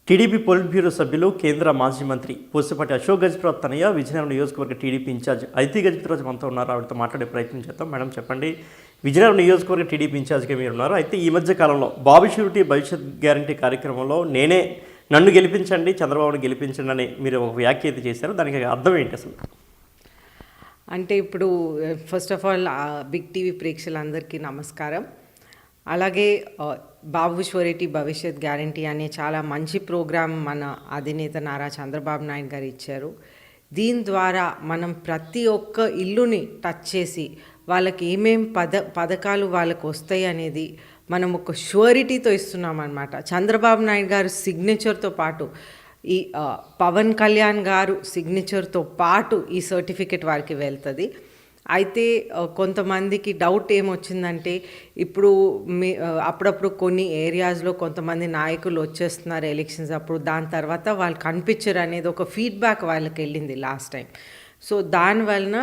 TDP polit bureau సభ్యులు కేంద్ర మాజీ మంత్రి పూసపాటి అశోక్ గజపతిరాజు తనయ్య విజయనగరం నియోజకవర్గ టీడీపీ ఇన్ఛార్జ్ ఐటీ గజపతిరాజు మనతో ఉన్నారు. ఆవిడతో మాట్లాడే ప్రయత్నం చేద్దాం. మేడం చెప్పండి, విజయనగరం నియోజకవర్గ టీడీపీ ఇన్ఛార్జ్గా మీరు ఉన్నారు. అయితే ఈ మధ్య కాలంలో బాబు షూరిటీ భవిష్యత్ గ్యారంటీ కార్యక్రమంలో నన్ను గెలిపించండి, చంద్రబాబును గెలిపించండి అని మీరు ఒక వ్యాఖ్య చేశారు. దానికి అర్థం ఏంటి అసలు? అంటే ఇప్పుడు first of all Big TV ప్రేక్షకులందరికీ నమస్కారం. అలాగే బాబు షూరిటీ భవిష్యత్ గ్యారంటీ అనే చాలా మంచి ప్రోగ్రాం మన అధినేత నారా చంద్రబాబు నాయుడు గారు ఇచ్చారు. దీని ద్వారా మనం ప్రతి ఒక్క ఇల్లుని టచ్ చేసి వాళ్ళకి ఏమేం పథకాలు వాళ్ళకు వస్తాయి అనేది మనం ఒక షూరిటీతో ఇస్తున్నాం అన్నమాట. చంద్రబాబు నాయుడు గారు సిగ్నేచర్తో పాటు ఈ పవన్ కళ్యాణ్ గారు సిగ్నేచర్తో పాటు ఈ సర్టిఫికెట్ వారికి వెళ్తుంది. అయితే కొంతమందికి డౌట్ ఏమొచ్చిందంటే, ఇప్పుడు అప్పుడప్పుడు కొన్ని ఏరియాస్లో కొంతమంది నాయకులు వచ్చేస్తున్నారు ఎలక్షన్స్ అప్పుడు, దాని తర్వాత వాళ్ళు కనిపించరు అనేది ఒక ఫీడ్బ్యాక్ వాళ్ళకి వెళ్ళింది లాస్ట్ టైం. సో దానివలన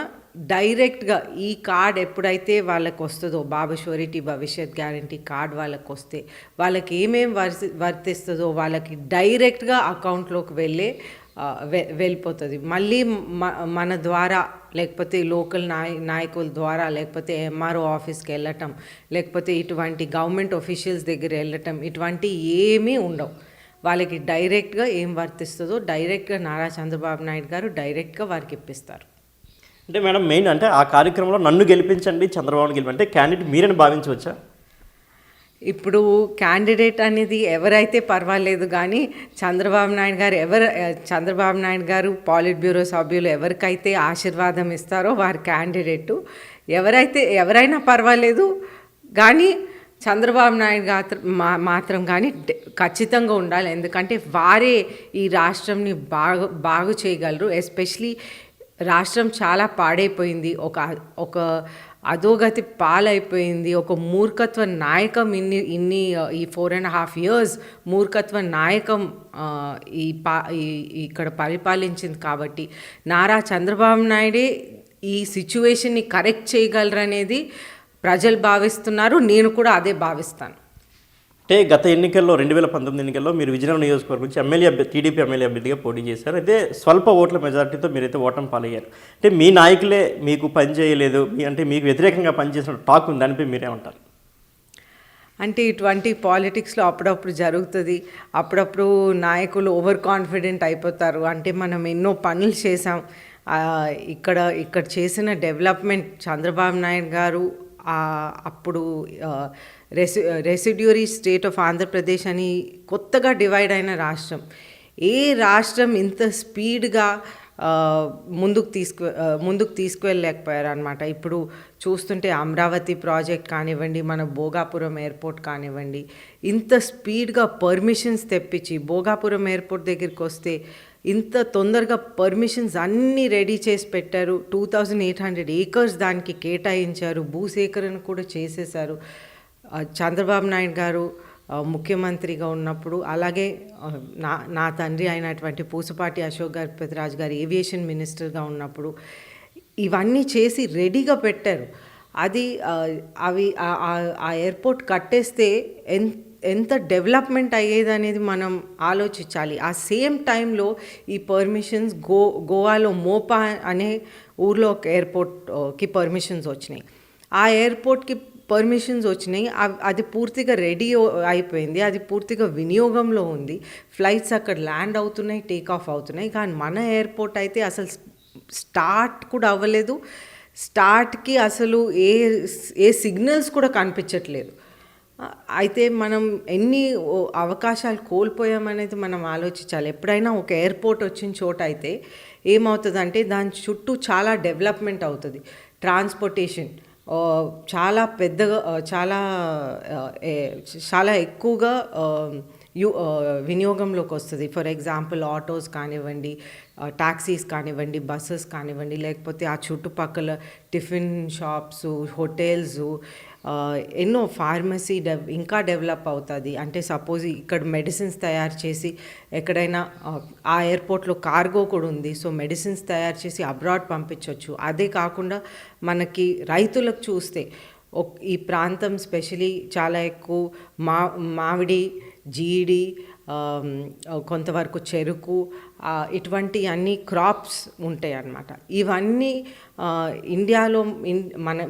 డైరెక్ట్గా ఈ కార్డ్ ఎప్పుడైతే వాళ్ళకి వస్తుందో, బాబు షూరిటీ భవిష్యత్ గ్యారంటీ కార్డ్ వాళ్ళకి వస్తే వాళ్ళకి ఏమేమి వర్తిస్తుందో వాళ్ళకి డైరెక్ట్గా అకౌంట్లోకి వెళ్ళిపోతుంది. మళ్ళీ మన ద్వారా, లేకపోతే లోకల్ నాయకుల ద్వారా, లేకపోతే ఎంఆర్ఓ ఆఫీస్కి వెళ్ళటం, లేకపోతే ఇటువంటి గవర్నమెంట్ ఆఫీషియల్స్ దగ్గర వెళ్ళటం, ఇటువంటి ఏమీ ఉండవు. వాళ్ళకి డైరెక్ట్గా ఏం వర్తిస్తుందో డైరెక్ట్గా నారా చంద్రబాబు నాయుడు గారు డైరెక్ట్గా వారికి ఇప్పిస్తారు. అంటే మేడం, మెయిన్ అంటే ఆ కార్యక్రమంలో నన్ను గెలిపించండి, చంద్రబాబుని గెలిపంటే క్యాండిడేట్ మీరని భావించవచ్చా? ఇప్పుడు క్యాండిడేట్ అనేది ఎవరైతే పర్వాలేదు, కానీ చంద్రబాబు నాయుడు గారు పాలిట్ బ్యూరో సభ్యులు ఎవరికైతే ఆశీర్వాదం ఇస్తారో వారి క్యాండిడేటు. ఎవరైనా పర్వాలేదు, కానీ చంద్రబాబు నాయుడు గారు మాత్రం కానీ ఖచ్చితంగా ఉండాలి. ఎందుకంటే వారే ఈ రాష్ట్రంని బాగు చేయగలరు. ఎస్పెషలీ రాష్ట్రం చాలా పాడైపోయింది, ఒక అధోగతి పాలైపోయింది, ఒక మూర్ఖత్వ నాయకం ఈ 4.5 years మూర్ఖత్వ నాయకం ఇక్కడ పరిపాలించింది. కాబట్టి నారా చంద్రబాబు నాయుడే ఈ సిచ్యువేషన్ని కరెక్ట్ చేయగలరనేది ప్రజలు భావిస్తున్నారు. నేను కూడా అదే భావిస్తాను. అంటే గత ఎన్నికల్లో 2019 ఎన్నికల్లో మీరు విజయనగరం నియోజకవర్గం నుంచి టీడీపీ ఎమ్మెల్యే అభ్యర్థిగా పోటీ చేశారు. అయితే స్వల్ప ఓట్ల మెజార్టీతో మీరైతే ఓటమి పాలయ్యారు. అంటే మీ నాయకులే మీకు పనిచేయలేదు, అంటే మీకు వ్యతిరేకంగా పనిచేసిన టాక్ ఉంది, దానిపై మీరేమంటారు? అంటే ఇటువంటి పాలిటిక్స్లో అప్పుడప్పుడు జరుగుతుంది. అప్పుడప్పుడు నాయకులు ఓవర్ కాన్ఫిడెంట్ అయిపోతారు. అంటే మనం ఎన్నో పనులు చేసాం, ఇక్కడ చేసిన డెవలప్మెంట్ చంద్రబాబు నాయుడు గారు అప్పుడు రెసిడ్యూరీ స్టేట్ ఆఫ్ ఆంధ్రప్రదేశ్ అని కొత్తగా డివైడ్ అయిన రాష్ట్రం. ఏ రాష్ట్రం ఇంత స్పీడ్గా ముందుకు తీసుకువెళ్ళలేకపోయారు అనమాట. ఇప్పుడు చూస్తుంటే అమరావతి ప్రాజెక్ట్ కానివ్వండి, మన భోగాపురం ఎయిర్పోర్ట్ కానివ్వండి, ఇంత స్పీడ్గా పర్మిషన్స్ తెప్పించి భోగాపురం ఎయిర్పోర్ట్ దగ్గరికి వస్తే ఇంత తొందరగా పర్మిషన్స్ అన్నీ రెడీ చేసి పెట్టారు. 2800 acres దానికి కేటాయించారు. భూసేకరణ కూడా చేసేశారు చంద్రబాబు నాయుడు గారు ముఖ్యమంత్రిగా ఉన్నప్పుడు. అలాగే నా తండ్రి అయినటువంటి పూసపాటి అశోక్ గజపతిరాజు గారు ఏవియేషన్ మినిస్టర్గా ఉన్నప్పుడు ఇవన్నీ చేసి రెడీగా పెట్టారు. ఆ ఎయిర్పోర్ట్ కట్టేస్తే ఎంత డెవలప్మెంట్ అయ్యేది అనేది మనం ఆలోచించాలి. ఆ సేమ్ టైంలో ఈ పర్మిషన్స్ గోవాలో మోపా అనే ఊర్లో ఒక ఎయిర్పోర్ట్కి పర్మిషన్స్ వచ్చినాయి. ఆ ఎయిర్పోర్ట్కి పర్మిషన్స్ వచ్చినాయి, అది పూర్తిగా రెడీ అయిపోయింది, అది పూర్తిగా వినియోగంలో ఉంది. ఫ్లైట్స్ అక్కడ ల్యాండ్ అవుతున్నాయి, టేక్ ఆఫ్ అవుతున్నాయి. కానీ మన ఎయిర్పోర్ట్ అయితే అసలు స్టార్ట్ కూడా అవ్వలేదు. స్టార్ట్కి అసలు ఏ సిగ్నల్స్ కూడా కనిపించట్లేదు. అయితే మనం ఎన్ని అవకాశాలు కోల్పోయామనేది మనం ఆలోచించాలి. ఎప్పుడైనా ఒక ఎయిర్పోర్ట్ వచ్చిన చోట అయితే ఏమవుతుందంటే దాని చుట్టూ చాలా డెవలప్మెంట్ అవుతుంది. ట్రాన్స్పోర్టేషన్ చాలా పెద్దగా, చాలా ఎక్కువగా వినియోగంలోకి వస్తుంది. ఫర్ ఎగ్జాంపుల్ ఆటోస్ కానివ్వండి, టాక్సీస్ కానివ్వండి, బస్సెస్ కానివ్వండి, లేకపోతే ఆ చుట్టుపక్కల టిఫిన్ షాప్స్, హోటల్స్, ఎన్నో ఫార్మసీ ఇంకా డెవలప్ అవుతుంది. అంటే సపోజ్ ఇక్కడ మెడిసిన్స్ తయారు చేసి ఎక్కడైనా ఆ ఎయిర్పోర్ట్లో కార్గో కూడా ఉంది. సో మెడిసిన్స్ తయారు చేసి అబ్రాడ్ పంపించవచ్చు. అదే కాకుండా మనకి రైతులకు చూస్తే ఈ ప్రాంతం స్పెషలీ చాలా ఎక్కువ మామిడి, జీడి, కొంతవరకు చెరుకు, ఇటువంటి అన్ని క్రాప్స్ ఉంటాయి అన్నమాట. ఇవన్నీ ఇండియాలో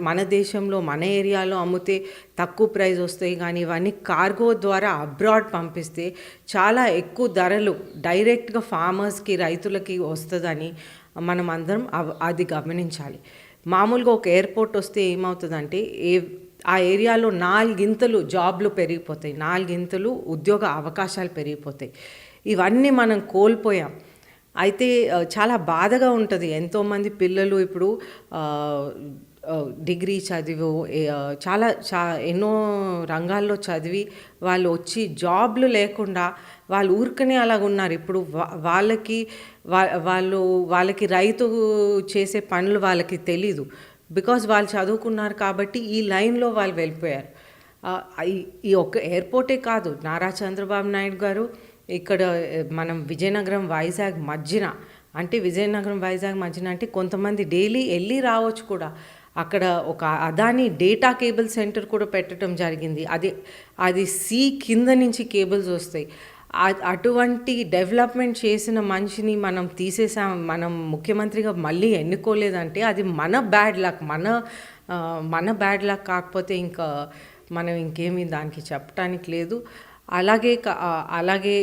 మన దేశంలో మన ఏరియాలో అమ్మితే తక్కువ ప్రైస్ వస్తాయి, కానీ ఇవన్నీ కార్గో ద్వారా అబ్రాడ్ పంపిస్తే చాలా ఎక్కువ ధరలు డైరెక్ట్గా ఫార్మర్స్కి, రైతులకి వస్తుందని మనం అందరం అది గమనించాలి. మామూలుగా ఒక ఎయిర్పోర్ట్ వస్తే ఏమవుతుందంటే ఆ ఏరియాలో 4 జాబ్లు పెరిగిపోతాయి, 4 ఉద్యోగ అవకాశాలు పెరిగిపోతాయి. ఇవన్నీ మనం కోల్పోయాం. అయితే చాలా బాధగా ఉంటుంది. ఎంతోమంది పిల్లలు ఇప్పుడు డిగ్రీ చదివి ఎన్నో రంగాల్లో చదివి వాళ్ళు వచ్చి జాబ్లు లేకుండా వాళ్ళు ఊరికనే అలాగ ఉన్నారు. ఇప్పుడు వాళ్ళకి రైతు చేసే పనులు వాళ్ళకి తెలీదు. బికాజ్ వాళ్ళు చదువుకున్నారు కాబట్టి ఈ లైన్లో వాళ్ళు వెళ్ళిపోయారు. ఈ ఒక్క ఎయిర్పోర్టే కాదు, నారా చంద్రబాబు నాయుడు గారు ఇక్కడ మనం విజయనగరం వైజాగ్ మధ్యన, అంటే విజయనగరం వైజాగ్ మధ్యన అంటే కొంతమంది డైలీ వెళ్ళి రావచ్చు కూడా. అక్కడ ఒక అదాని డేటా కేబుల్ సెంటర్ కూడా పెట్టడం జరిగింది. అది సీ కింద నుంచి కేబుల్స్ వస్తాయి. అటువంటి డెవలప్మెంట్ చేసిన మనిషిని మనం తీసేసాం, మనం ముఖ్యమంత్రిగా మళ్ళీ ఎన్నుకోలేదంటే అది మన బ్యాడ్ లక్. మన బ్యాడ్ లక్ కాకపోతే ఇంకా మనం ఇంకేమీ దానికి చెప్పడానికి లేదు. అలాగే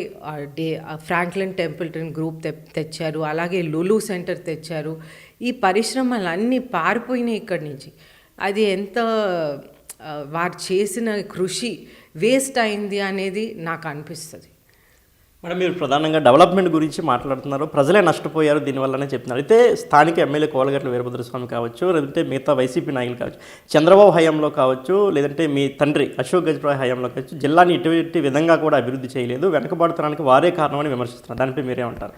ఫ్రాంక్లిన్ టెంపుల్టన్ గ్రూప్ తెచ్చారు, అలాగే లులు సెంటర్ తెచ్చారు. ఈ పరిశ్రమలన్నీ పారిపోయినాయి ఇక్కడి నుంచి. అది ఎంత వారు చేసిన కృషి వేస్ట్ అయింది అనేది నాకు అనిపిస్తుంది. మేడం, మీరు ప్రధానంగా డెవలప్మెంట్ గురించి మాట్లాడుతున్నారు, ప్రజలే నష్టపోయారు దీనివల్లనే చెప్తున్నారు. అయితే స్థానిక ఎమ్మెల్యే కోలగట్ల వీరభద్రస్వామి కావచ్చు, లేదంటే మిగతా వైసీపీ నాయకులు కావచ్చు, చంద్రబాబు హయాంలో కావచ్చు, లేదంటే మీ తండ్రి అశోక్ గజపతిరాజు హయాంలో కావచ్చు, జిల్లాని ఇటువంటి విధంగా కూడా అభివృద్ధి చేయలేదు, వెనకబడతనానికి వారే కారణమని విమర్శిస్తున్నారు. దానిపై మీరేమంటారు?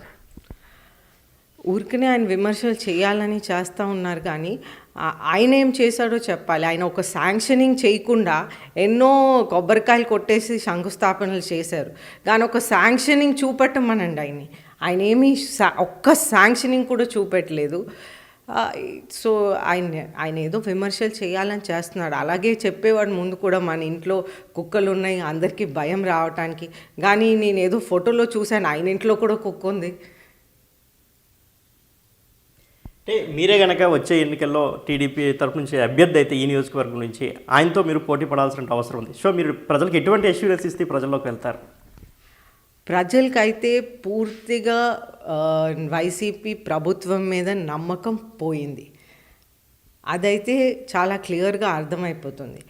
ఊరికనే ఆయన విమర్శలు చేయాలని చేస్తూ ఉన్నారు, కానీ ఆయన ఏం చేశాడో చెప్పాలి. ఆయన ఒక శాంక్షనింగ్ చేయకుండా ఎన్నో కొబ్బరికాయలు కొట్టేసి శంకుస్థాపనలు చేశారు. దాని ఒక శాంక్షనింగ్ చూపెట్టమనండి ఆయన ఏమీ ఒక్క శాంక్షనింగ్ కూడా చూపెట్టలేదు. సో ఆయన ఏదో విమర్శలు చేయాలని చేస్తున్నాడు. అలాగే చెప్పేవాడు ముందు కూడా, మన ఇంట్లో కుక్కలు ఉన్నాయి అందరికీ భయం రావటానికి. కానీ నేను ఏదో ఫోటోలో చూశాను, ఆయన ఇంట్లో కూడా కుక్క ఉంది. అంటే మీరే కనుక వచ్చే ఎన్నికల్లో టీడీపీ తరపు నుంచి అభ్యర్థి అయితే ఈ నియోజకవర్గం నుంచి ఆయనతో మీరు పోటీ పడాల్సిన అవసరం ఉంది. సో మీరు ప్రజలకు ఎటువంటి అష్యూరెన్స్ ఇస్తే ప్రజల్లోకి వెళ్తారు? ప్రజలకైతే పూర్తిగా వైసీపీ ప్రభుత్వం మీద నమ్మకం పోయింది. అదైతే చాలా క్లియర్గా అర్థమైపోతుంది.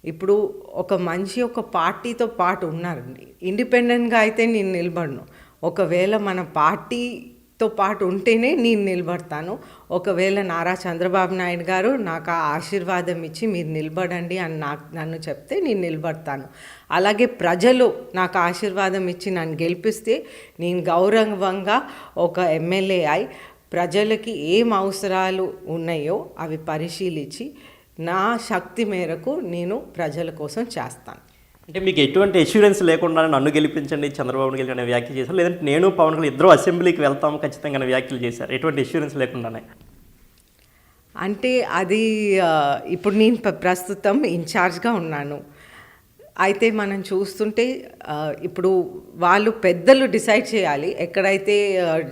ఇప్పుడు ఒక మనిషి ఒక పార్టీతో పాటు ఉన్నారండి. ఇండిపెండెంట్గా అయితే నేను నిలబడను. ఒకవేళ మన పార్టీతో పాటు ఉంటేనే నేను నిలబడతాను. ఒకవేళ నారా చంద్రబాబు నాయుడు గారు నాకు ఆ ఆశీర్వాదం ఇచ్చి మీరు నిలబడండి అని నన్ను చెప్తే నేను నిలబడతాను. అలాగే ప్రజలు నాకు ఆశీర్వాదం ఇచ్చి నన్ను గెలిపిస్తే నేను గౌరవంగా ఒక ఎమ్మెల్యే అయి ప్రజలకి ఏం అవసరాలు ఉన్నాయో అవి పరిశీలించి నా శక్తి మేరకు నేను ప్రజల కోసం చేస్తాను. అంటే మీకు ఎటువంటి అష్యూరెన్స్ లేకుండా నన్ను గెలిపించండి, చంద్రబాబుని గెలిచిన వ్యాఖ్యలు చేశారు, లేదంటే నేను పవన్ కళ్యాణ్ ఇద్దరు అసెంబ్లీకి వెళ్తాము ఖచ్చితంగా వ్యాఖ్యలు చేశారు. ఎటువంటి అష్యూరెన్స్ లేకుండానే అంటే అది ఇప్పుడు నేను ప్రస్తుతం ఇన్ఛార్జ్గా ఉన్నాను. అయితే మనం చూస్తుంటే ఇప్పుడు వాళ్ళు పెద్దలు డిసైడ్ చేయాలి. ఎక్కడైతే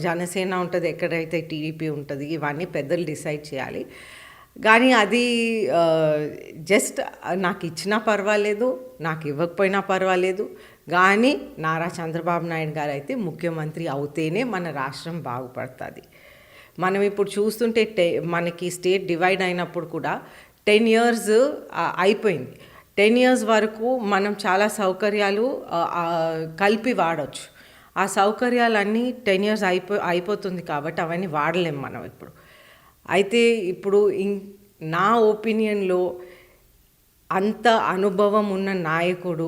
జనసేన ఉంటుంది, ఎక్కడైతే టీడీపీ ఉంటుంది, ఇవన్నీ పెద్దలు డిసైడ్ చేయాలి. కానీ అది జస్ట్ నాకు ఇచ్చినా పర్వాలేదు, నాకు ఇవ్వకపోయినా పర్వాలేదు, కానీ నారా చంద్రబాబు నాయుడు గారు అయితే ముఖ్యమంత్రి అవుతేనే మన రాష్ట్రం బాగుపడుతుంది. మనం ఇప్పుడు చూస్తుంటే మనకి స్టేట్ డివైడ్ అయినప్పుడు కూడా 10 years అయిపోయింది. 10 years వరకు మనం చాలా సౌకర్యాలు కలిపి వాడవచ్చు. ఆ సౌకర్యాలన్నీ 10 years అయిపోతుంది కాబట్టి అవన్నీ వాడలేం మనం ఇప్పుడు. అయితే ఇప్పుడు నా ఒపీనియన్లో అంత అనుభవం ఉన్న నాయకుడు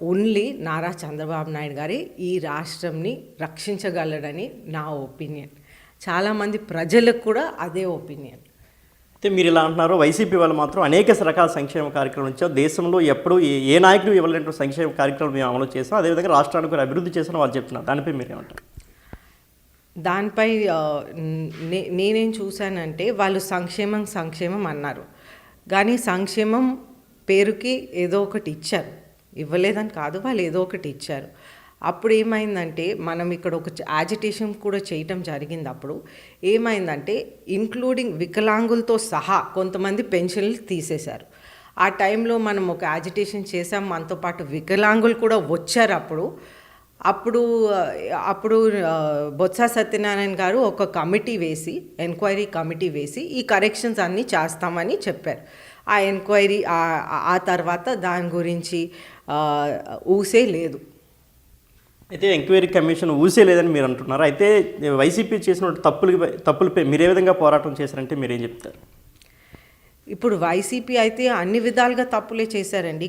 ఓన్లీ నారా చంద్రబాబు నాయుడు గారే ఈ రాష్ట్రంని రక్షించగలడని నా ఒపీనియన్. చాలామంది ప్రజలకు కూడా అదే ఒపీనియన్. అయితే మీరు ఇలా అంటున్నారు, వైసీపీ వాళ్ళు మాత్రం అనేక రకాల సంక్షేమ కార్యక్రమాలు ఇచ్చారు, దేశంలో ఎప్పుడు ఏ నాయకుడు ఇవ్వలేని సంక్షేమ కార్యక్రమాలు మేము అమలు చేస్తాం, అదేవిధంగా రాష్ట్రానికి కూడా అభివృద్ధి చేసిన వాళ్ళు చెప్తున్నారు. దానిపై మీరేమంటారు? దానిపై నేనేం చూశానంటే వాళ్ళు సంక్షేమం అన్నారు, కానీ సంక్షేమం పేరుకి ఏదో ఒకటి ఇచ్చారు. ఇవ్వలేదని కాదు, వాళ్ళు ఏదో ఒకటి ఇచ్చారు. అప్పుడు ఏమైందంటే మనం ఇక్కడ ఒక యాజిటేషన్ కూడా చేయటం జరిగింది. అప్పుడు ఏమైందంటే ఇంక్లూడింగ్ వికలాంగులతో సహా కొంతమంది పెన్షన్లు తీసేశారు. ఆ టైంలో మనం ఒక యాజిటేషన్ చేసాం, మనతో పాటు వికలాంగులు కూడా వచ్చారు. అప్పుడు అప్పుడు బొత్స సత్యనారాయణ గారు ఒక కమిటీ వేసి, ఎంక్వైరీ కమిటీ వేసి ఈ కరెక్షన్స్ అన్నీ చేస్తామని చెప్పారు. ఆ ఎంక్వైరీ ఆ తర్వాత దాని గురించి ఊసే లేదు. అయితే ఎంక్వైరీ కమిషన్ ఊసే లేదని మీరు అంటున్నారు. అయితే వైసీపీ చేసిన తప్పులపై మీరు ఏ విధంగా పోరాటం చేశారంటే మీరు ఏం చెప్తారు? ఇప్పుడు వైసీపీ అయితే అన్ని విధాలుగా తప్పులే చేశారండి.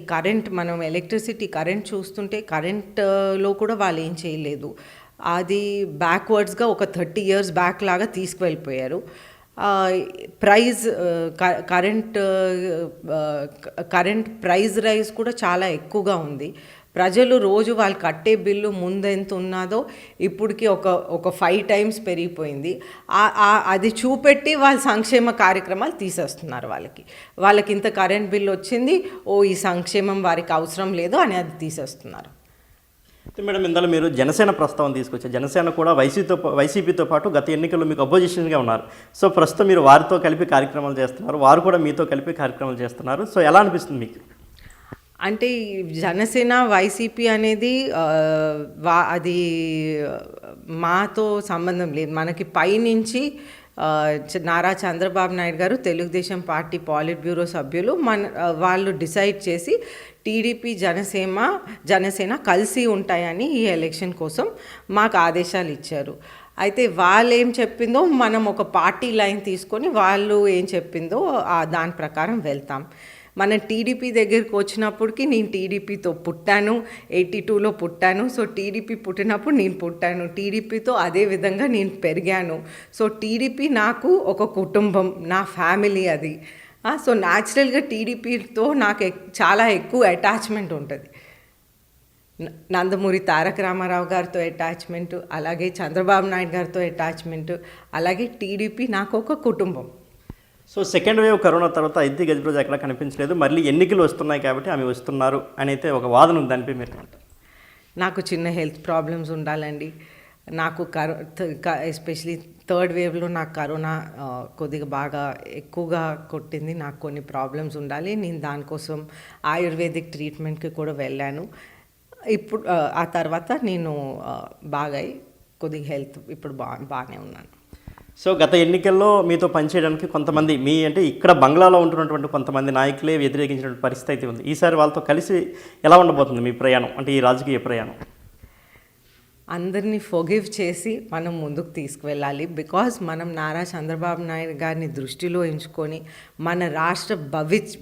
మనం ఎలక్ట్రిసిటీ కరెంట్ చూస్తుంటే కరెంట్లో కూడా వాళ్ళు ఏం చేయలేదు. అది బ్యాక్వర్డ్స్గా ఒక 30 years బ్యాక్ లాగా తీసుకువెళ్ళిపోయారు. కరెంట్ ప్రైస్ రైజ్ కూడా చాలా ఎక్కువగా ఉంది. ప్రజలు రోజు వాళ్ళు కట్టే బిల్లు ముందు ఎంత ఉన్నదో ఇప్పటికి ఒక 5 times పెరిగిపోయింది. అది చూపెట్టి వాళ్ళ సంక్షేమ కార్యక్రమాలు తీసేస్తున్నారు. వాళ్ళకి ఇంత కరెంట్ బిల్లు వచ్చింది, ఈ సంక్షేమం వారికి అవసరం లేదు అని అది తీసేస్తున్నారు. అయితే మేడం, ఇందులో మీరు జనసేన ప్రస్తావన తీసుకొచ్చారు. జనసేన కూడా వైసీపీతో పాటు గత ఎన్నికల్లో మీకు అపోజిషన్గా ఉన్నారు. సో ప్రస్తుతం మీరు వారితో కలిపి కార్యక్రమాలు చేస్తున్నారు, వారు కూడా మీతో కలిపి కార్యక్రమాలు చేస్తున్నారు. సో ఎలా అనిపిస్తుంది మీకు? అంటే జనసేన వైసీపీ అనేది అది మాతో సంబంధం లేదు. మనకి పైనుంచి నారా చంద్రబాబు నాయుడు గారు తెలుగుదేశం పార్టీ పాలిట్ బ్యూరో సభ్యులు వాళ్ళు డిసైడ్ చేసి టీడీపీ జనసేన కలిసి ఉంటాయని ఈ ఎలక్షన్ కోసం మాకు ఆదేశాలు ఇచ్చారు. అయితే వాళ్ళు ఏం చెప్పిందో మనం ఒక పార్టీ లైన్ తీసుకొని వాళ్ళు ఏం చెప్పిందో దాని ప్రకారం వెళ్తాం. మన టీడీపీ దగ్గరికి వచ్చినప్పటికి నేను టీడీపీతో పుట్టాను, 82లో పుట్టాను. సో టీడీపీ పుట్టినప్పుడు నేను పుట్టాను, టీడీపీతో అదే విధంగా నేను పెరిగాను. సో టీడీపీ నాకు ఒక కుటుంబం, నా ఫ్యామిలీ అది. సో న్యాచురల్గా టీడీపీతో నాకు చాలా ఎక్కువ అటాచ్మెంట్ ఉంటుంది. నందమూరి తారక రామారావు గారితో అటాచ్మెంటు, అలాగే చంద్రబాబు నాయుడు గారితో అటాచ్మెంటు, అలాగే టీడీపీ నాకు ఒక కుటుంబం. సో సెకండ్ వేవ్ కరోనా తర్వాత అయితే గజప్రజ ఎక్కడ కనిపించలేదు, మళ్ళీ ఎన్నికలు వస్తున్నాయి కాబట్టి ఆమె వస్తున్నారు అని అయితే ఒక వాదన ఉంది. దానిపై మీరు నాకు చిన్న హెల్త్ ప్రాబ్లమ్స్ ఉండాలండి. నాకు ఎస్పెషలీ థర్డ్ వేవ్లో నాకు కరోనా కొద్దిగా బాగా ఎక్కువగా కొట్టింది. నాకు కొన్ని ప్రాబ్లమ్స్ ఉండాలి. నేను దానికోసం ఆయుర్వేదిక్ ట్రీట్మెంట్కి కూడా వెళ్ళాను. ఇప్పుడు ఆ తర్వాత నేను బాగా కొద్దిగా హెల్త్ ఇప్పుడు బాగానే ఉన్నాను. సో గత ఎన్నికల్లో మీతో పనిచేయడానికి కొంతమంది అంటే ఇక్కడ బంగ్లాలో ఉంటున్నటువంటి కొంతమంది నాయకులే వ్యతిరేకించినటువంటి పరిస్థితి అయితే ఉంది. ఈసారి వాళ్ళతో కలిసి ఎలా ఉండబోతుంది మీ ప్రయాణం, అంటే ఈ రాజకీయ ప్రయాణం? అందరినీ ఫోగివ్ చేసి మనం ముందుకు తీసుకువెళ్ళాలి. బికాజ్ మనం నారా చంద్రబాబు నాయుడు గారిని దృష్టిలో ఉంచుకొని, మన రాష్ట్ర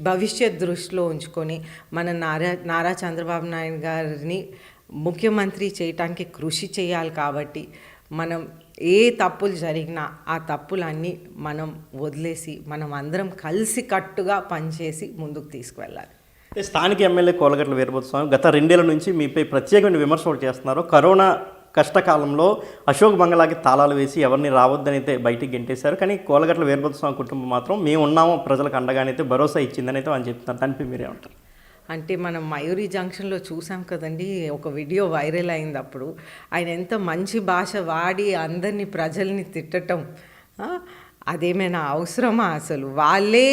భవిష్యత్ దృష్టిలో ఉంచుకొని, మన నారా చంద్రబాబు నాయుడు గారిని ముఖ్యమంత్రి చేయటానికి కృషి చేయాలి. కాబట్టి మనం ఏ తప్పులు జరిగినా ఆ తప్పులన్నీ మనం వదిలేసి మనం అందరం కలిసి కట్టుగా పనిచేసి ముందుకు తీసుకువెళ్ళాలి. స్థానిక ఎమ్మెల్యే కోలగట్ల వీరభద్రస్వామి గత 2 ఏళ్ల నుంచి మీపై ప్రత్యేకమైన విమర్శలు చేస్తున్నారు. కరోనా కష్టకాలంలో అశోక్ బంగ్లాకి తాళాలు వేసి ఎవరిని రావద్దని అయితే బయటికి గెంటేశారు. కానీ కోలగట్ల వీరభద్రస్వామి కుటుంబం మాత్రం మేము ఉన్నాము, ప్రజలకు అండగానైతే భరోసా ఇచ్చిందని అయితే అని చెప్తున్నారు. దానిపై మీరేమంటారు? అంటే మనం మయూరి జంక్షన్లో చూసాం కదండి, ఒక వీడియో వైరల్ అయింది. అప్పుడు ఆయన ఎంత మంచి భాష వాడి అందరినీ ప్రజల్ని తిట్టడం, అదేమైనా అవసరమా? అసలు వాళ్ళే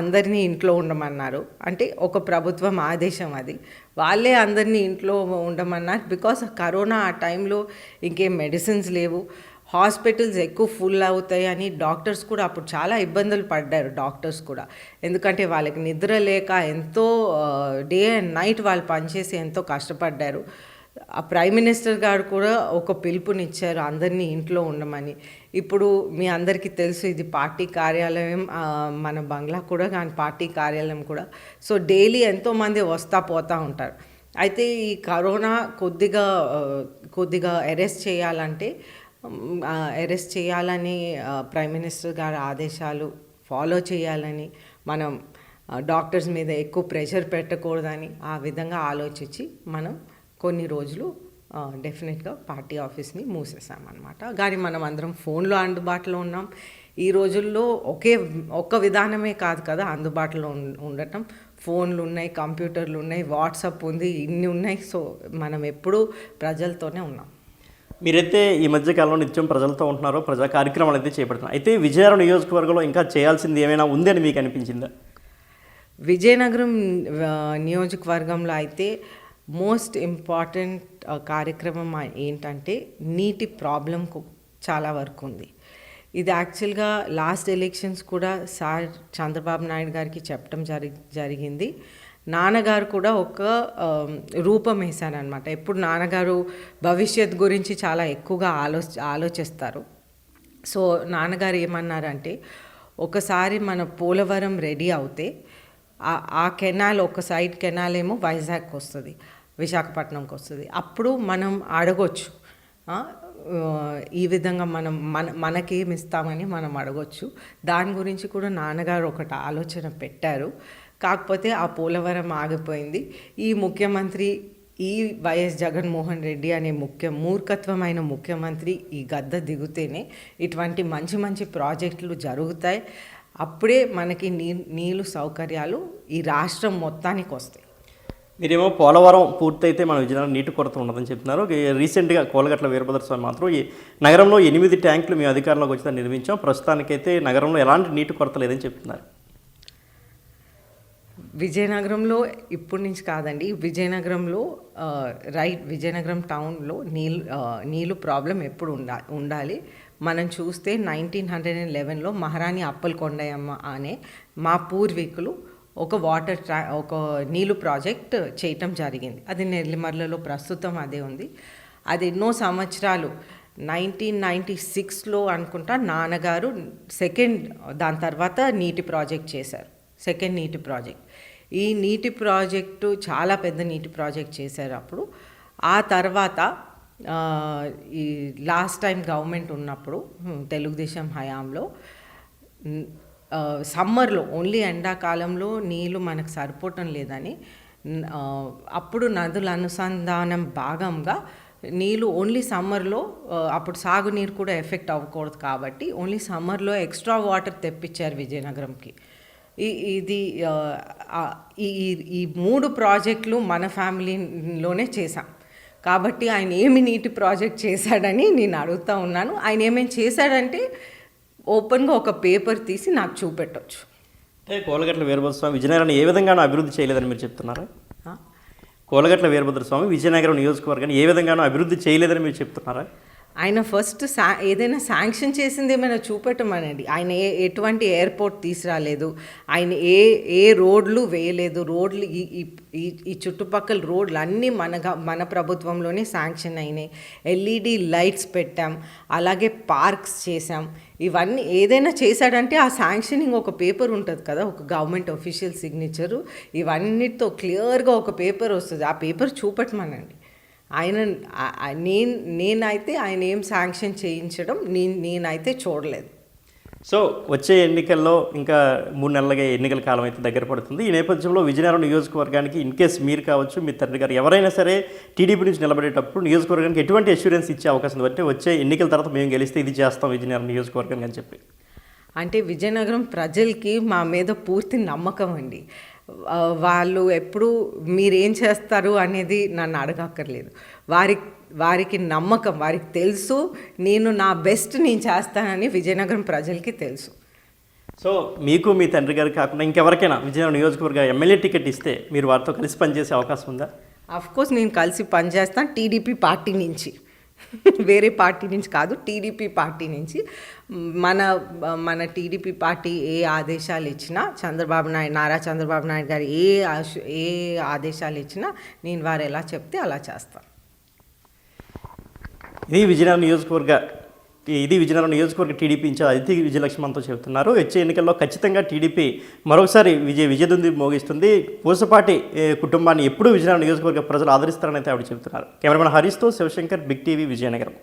అందరినీ ఇంట్లో ఉండమన్నారు. అంటే ఒక ప్రభుత్వం ఆదేశం అది. వాళ్ళే అందరినీ ఇంట్లో ఉండమన్నారు. బికాస్ కరోనా ఆ టైంలో ఇంకేం మెడిసిన్స్ లేవు, హాస్పిటల్స్ ఎక్కువ ఫుల్ అవుతాయని డాక్టర్స్ కూడా అప్పుడు చాలా ఇబ్బందులు పడ్డారు. డాక్టర్స్ కూడా, ఎందుకంటే వాళ్ళకి నిద్ర లేక ఎంతో డే అండ్ నైట్ వాళ్ళు పనిచేసి ఎంతో కష్టపడ్డారు. ఆ ప్రైమ్ మినిస్టర్ గారు కూడా ఒక పిలుపునిచ్చారు అందరినీ ఇంట్లో ఉండమని. ఇప్పుడు మీ అందరికీ తెలుసు ఇది పార్టీ కార్యాలయం, మన బంగ్లా కూడా కానీ పార్టీ కార్యాలయం కూడా. సో డైలీ ఎంతోమంది వస్తూ పోతూ ఉంటారు. అయితే ఈ కరోనా కొద్దిగా అరెస్ట్ చేయాలని ప్రైమ్ మినిస్టర్ గారి ఆదేశాలు ఫాలో చేయాలని, మనం డాక్టర్స్ మీద ఎక్కువ ప్రెషర్ పెట్టకూడదని ఆ విధంగా ఆలోచించి మనం కొన్ని రోజులు డెఫినెట్గా పార్టీ ఆఫీస్ని మూసేసామన్నమాట. కానీ మనం అందరం ఫోన్లో అందుబాటులో ఉన్నాం. ఈ రోజుల్లో ఒక్క విధానమే కాదు కదా అందుబాటులో ఉండటం. ఫోన్లు ఉన్నాయి, కంప్యూటర్లు ఉన్నాయి, వాట్సాప్ ఉంది, ఇన్ని ఉన్నాయి. సో మనం ఎప్పుడూ ప్రజలతోనే ఉన్నాం. మీరైతే ఈ మధ్య కాలంలో నిత్యం ప్రజలతో ఉంటున్నారో, ప్రజా కార్యక్రమాలు అయితే చేపడుతున్నారు. అయితే విజయనగరం నియోజకవర్గంలో ఇంకా చేయాల్సింది ఏమైనా ఉంది అని మీకు అనిపించిందా? విజయనగరం నియోజకవర్గంలో అయితే మోస్ట్ ఇంపార్టెంట్ కార్యక్రమం ఏంటంటే నీటి ప్రాబ్లం చాలా వరకు ఉంది. ఇది యాక్చువల్గా లాస్ట్ ఎలక్షన్స్ కూడా సార్ చంద్రబాబు నాయుడు గారికి చెప్పడం జరిగింది. నాన్నగారు కూడా ఒక రూపం వేశారనమాట. ఎప్పుడు నాన్నగారు భవిష్యత్ గురించి చాలా ఎక్కువగా ఆలోచిస్తారు. సో నాన్నగారు ఏమన్నారంటే, ఒకసారి మన పోలవరం రెడీ అవుతే ఆ కెనాల్, ఒక సైడ్ కెనాల్ ఏమో వైజాగ్కి వస్తుంది, విశాఖపట్నంకి వస్తుంది. అప్పుడు మనం అడగొచ్చు, ఈ విధంగా మనకేమి ఇస్తామని మనం అడగొచ్చు. దాని గురించి కూడా నాన్నగారు ఒకటి ఆలోచన పెట్టారు. కాకపోతే ఆ పోలవరం ఆగిపోయింది. ఈ ముఖ్యమంత్రి, ఈ వైఎస్ జగన్మోహన్ రెడ్డి అనే మూర్ఖత్వమైన ముఖ్యమంత్రి ఈ గద్ద దిగుతేనే ఇటువంటి మంచి మంచి ప్రాజెక్టులు జరుగుతాయి. అప్పుడే మనకి నీళ్ళు సౌకర్యాలు ఈ రాష్ట్రం మొత్తానికి వస్తాయి. మీరేమో పోలవరం పూర్తయితే మన విజయనగరం నీటి కొరత ఉండదని చెప్తున్నారు. రీసెంట్గా కోలగట్ల వీరభద్ర స్వామి మాత్రం ఈ నగరంలో 8 ట్యాంకులు మేము అధికారంలోకి వచ్చి నిర్మించాం, ప్రస్తుతానికైతే నగరంలో ఎలాంటి నీటి కొరత లేదని చెప్తున్నారు. విజయనగరంలో ఇప్పటి నుంచి కాదండి, విజయనగరంలో విజయనగరం టౌన్లో నీళ్ళు ప్రాబ్లం ఎప్పుడు ఉండాలి. మనం చూస్తే 1911లో మహారాణి అప్పలకొండయ్యమ్మ అనే మా పూర్వీకులు ఒక నీళ్ళు ప్రాజెక్ట్ చేయటం జరిగింది. అది నెల్లిమర్లలో ప్రస్తుతం అదే ఉంది. అది ఎన్నో సంవత్సరాలు 1996లో అనుకుంటా నాన్నగారు దాని తర్వాత నీటి ప్రాజెక్ట్ చేశారు, సెకండ్ నీటి ప్రాజెక్ట్. ఈ నీటి ప్రాజెక్టు చాలా పెద్ద నీటి ప్రాజెక్ట్ చేశారు అప్పుడు. ఆ తర్వాత ఈ లాస్ట్ టైం గవర్నమెంట్ ఉన్నప్పుడు తెలుగుదేశం హయాంలో సమ్మర్లో, ఓన్లీ ఎండాకాలంలో నీళ్ళు మనకు సరిపోవటం లేదని అప్పుడు నదుల అనుసంధానం భాగంగా నీళ్ళు ఓన్లీ సమ్మర్లో, అప్పుడు సాగునీరు కూడా ఎఫెక్ట్ అవ్వకూడదు కాబట్టి ఓన్లీ సమ్మర్లో ఎక్స్ట్రా వాటర్ తెప్పించారు విజయనగరంకి. ఈ 3 ప్రాజెక్టులు మన ఫ్యామిలీలోనే చేశాం. కాబట్టి ఆయన ఏమి నీటి ప్రాజెక్ట్ చేశాడని నేను అడుగుతూ ఉన్నాను. ఆయన ఏమేమి చేశాడంటే ఓపెన్గా ఒక పేపర్ తీసి నాకు చూపెట్టవచ్చు. అంటే కోలగట్ల వీరభద్ర స్వామి విజయనగరాన్ని ఏ విధంగానూ అభివృద్ధి చేయలేదని మీరు చెప్తున్నారా? కోలగట్ల వీరభద్ర స్వామి విజయనగరం నియోజకవర్గాన్ని ఏ విధంగానూ అభివృద్ధి చేయలేదని మీరు చెప్తున్నారా? ఆయన ఫస్ట్ ఏదైనా శాంక్షన్ చేసింది ఏమైనా చూపెట్టమనండి. ఆయన ఎటువంటి ఎయిర్పోర్ట్ తీసుకురాలేదు, ఆయన ఏ రోడ్లు వేయలేదు. రోడ్లు ఈ చుట్టుపక్కల రోడ్లు అన్నీ మన ప్రభుత్వంలోనే శాంక్షన్ అయినాయి. ఎల్ఈడి లైట్స్ పెట్టాం, అలాగే పార్క్స్ చేసాం. ఇవన్నీ ఏదైనా చేశాడంటే ఆ శాంక్షనింగ్ ఒక పేపర్ ఉంటుంది కదా, ఒక గవర్నమెంట్ అఫీషియల్ సిగ్నేచరు, ఇవన్నిటితో క్లియర్గా ఒక పేపర్ వస్తుంది. ఆ పేపర్ చూపెట్టమనండి. నేనైతే ఆయన ఏం శాంక్షన్ చేయించడం నేనైతే చూడలేదు. సో వచ్చే ఎన్నికల్లో ఇంకా 3 నెలలుగా ఎన్నికల కాలం అయితే దగ్గర పడుతుంది. ఈ నేపథ్యంలో విజయనగరం నియోజకవర్గానికి ఇన్ కేస్ మీరు కావచ్చు, మీ తండ్రి గారు ఎవరైనా సరే టీడీపీ నుంచి నిలబడేటప్పుడు నియోజకవర్గానికి ఎటువంటి అష్యూరెన్స్ ఇచ్చే అవకాశం ఉంది అంటే, వచ్చే ఎన్నికల తర్వాత మేము గెలిస్తే ఇది చేస్తాం విజయనగరం నియోజకవర్గానికి అని చెప్పి? అంటే విజయనగరం ప్రజలకి మా మీద పూర్తి నమ్మకం అండి. వాళ్ళు ఎప్పుడు మీరేం చేస్తారు అనేది నన్ను అడగక్కర్లేదు. వారికి నమ్మకం, వారికి తెలుసు నా బెస్ట్ నేను చేస్తానని విజయనగరం ప్రజలకి తెలుసు. సో మీకు మీ తండ్రి గారు కాకుండా ఇంకెవరికైనా విజయనగరం నియోజకవర్గ ఎమ్మెల్యే టికెట్ ఇస్తే మీరు వారితో కలిసి పనిచేసే అవకాశం ఉందా? అఫ్కోర్స్ నేను కలిసి పనిచేస్తాను, టీడీపీ పార్టీ నుంచి, వేరే పార్టీ నుంచి కాదు, టీడీపీ పార్టీ నుంచి. మన టీడీపీ పార్టీ ఏ ఆదేశాలు ఇచ్చినా, నారా చంద్రబాబు నాయుడు గారు ఏ ఆదేశాలు ఇచ్చినా నేను వారు ఎలా చెప్తే అలా చేస్తాను. ఇది విజయనగరం నియోజకవర్గ టీడీపీ ఇన్ఛార్జ్ అదితి విజయలక్ష్మణ్తో చెబుతున్నారు. వచ్చే ఎన్నికల్లో ఖచ్చితంగా టీడీపీ మరొకసారి విజయదుంది మోగిస్తుంది. పూసపాటి కుటుంబాన్ని ఎప్పుడూ విజయనగరం నియోజకవర్గ ప్రజలు ఆదరిస్తారని అయితే ఆవిడ చెబుతున్నారు. కెమెరామెన్ హరీష్తో శివశంకర్, బిగ్ టీవీ, విజయనగరం.